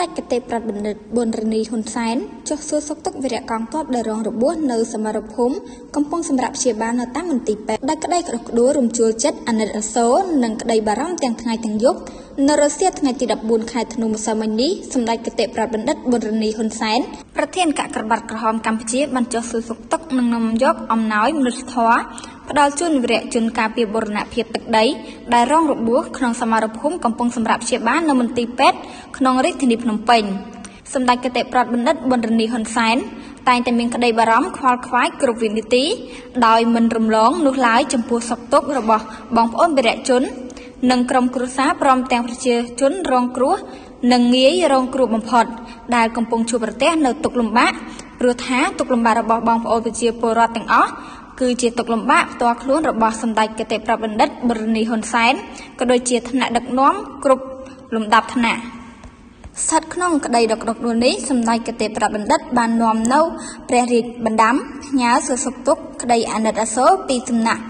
ដេចគតិប្រដ្ឋបណ្ឌិតប៊ុនរនីហ៊ុនសែនចុះសួរសុខទុក្ខវីរៈកងទ័ពដែលរងរបួសនៅសមរភូមិកំពុងសម្រាប់ព្យាបាលនៅតាមមន្ទីរពេទ្យដោយក្តីក្តុកក្តួលរំជួលចិត្តអាណិតអាសូរនិងក្តីបារម្ភទាំងថ្ងៃទាំងយប់នៅរសៀលថ្ងៃទី14ខែធ្នូម្សិលមិញនេះសម្ដេចគតិប្រដ្ឋបណ្ឌិតប៊ុនរនីហ៊ុនសែនប្រធានគណៈក្របាត់ក្រហមកម្ពុជាបានចុះសួរសុខទុក្ខនិងនាំយកអំណោយមនុស្សធម៌ផ្ដល់ជូនវីរៈជនការពារបូរណភាពទឹកដីដែលរងរបួសក្នុងសមរភូមិកំពុងសម្រាប់ព្យាបាលនៅមន្ទីរពេទ្យក្នុងរាជធានីភ្នំពេញសម្ដេចគតិប្រដ្ឋបណ្ឌិតប៊ុនរនីហ៊ុនសែនតែងតែមានក្តីបារម្ភខ្វល់ខ្វាយគ្រប់វិនាទីដោយមិនរំលងនោះឡើយចំពោះសុខទុក្ខរបស់បងប្អូនវីរៈជននិងក្រុមគ្រួសារព្រមទាំងប្រជាជនរងគ្រោះនិងងាយរងគ្រោះបំផុតដែលកំពុងជួបប្រទះនៅទុក្ខលំបាកព្រោះថាទុក្ខលំបាករបស់បងប្អូនប្រជាពលរដ្ឋទាំងអស់គឺជាទុក្ខលំបាកផ្ទាល់ខ្លួនរបស់សម្ដេចគតិប្រដ្ឋបណ្ឌិតប៊ុនរនីហ៊ុនសែនក៏ដូចជាថ្នាក់ដឹកនាំគ្រប់លំដាប់ថ្នាក់ស្ថិតក្នុងក្តីដកដកនោះនេះសម្ដេចគតិប្រដ្ឋបណ្ឌិតបាននាំនៅព្រះរាជបណ្ដាំផ្ញើសួរសុខទុក្ខក្តីអាណិតអាសូរពីសំណាក់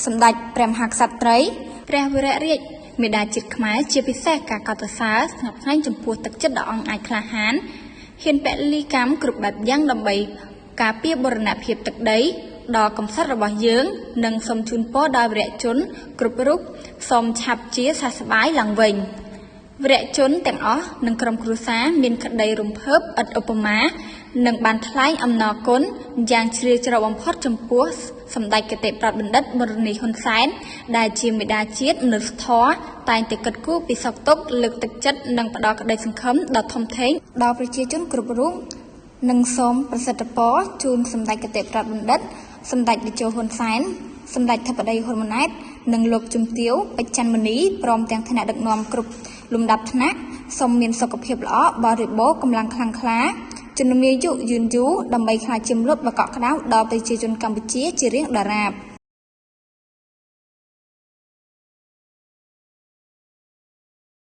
សម្ដេចព្រះមហាក្សត្រីព្រះវររាជមេដាជាតិខ្មែរជាពិសេសការកោតសរស្នាប់ស្នែងចំពោះទឹកចិត្តដ៏អង់អាចក្លាហានហ៊ានពលីកម្មគ្រប់បែបយ៉ាងដើម្បីការពារបូរណភាពទឹកដីដ៏កំសត់របស់យើងនិងសូមជូនពរដល់វីរៈជនគ្រប់រូបសូមឆាប់ជាសះស្បើយឡើងវិញវីរៈជនទាំងអស់និងក្រុមគ្រួសារមានក្តីរំភើបឥតឧបមានិងបានថ្លែងអំណរគុណយ៉ាងជ្រាលជ្រៅបំផុតចំពោះសម្ដេចគតិប្រដ្ឋបណ្ឌិតប៊ុនរនីហ៊ុនសែនដែលជាមេដាជាតិមនុស្សធម៌តែងតែគិតគូរពីសុខទុក្ខលើកទឹកចិត្តនិងផ្ដល់ក្តីសង្ឃឹមដ៏ធំធេងដល់ប្រជាជនគ្រប់រូបនិងសូមប្រសិទ្ធពរជូនសម្ដេចគតិប្រដ្ឋបណ្ឌិតសម្ដេចតេជោហ៊ុនសែនសម្ដេចធិបតីហ៊ុនម៉ាណែតនិងលោកជំទាវបច្ចិនមនីព្រមទាំងថ្នាក់ដឹកនាំគ្រប់លំដាប់ថ្នាក់សូមមានសុខភាពល្អបរិបូរណ៍កម្លាំងខ្លាំងក្លាជំនឿយុយឺនយូរដើម្បីខ្លាចជាមលុបដ៏កក់ក្ដៅដល់ប្រជាជនកម្ពុជាជារៀងដរាប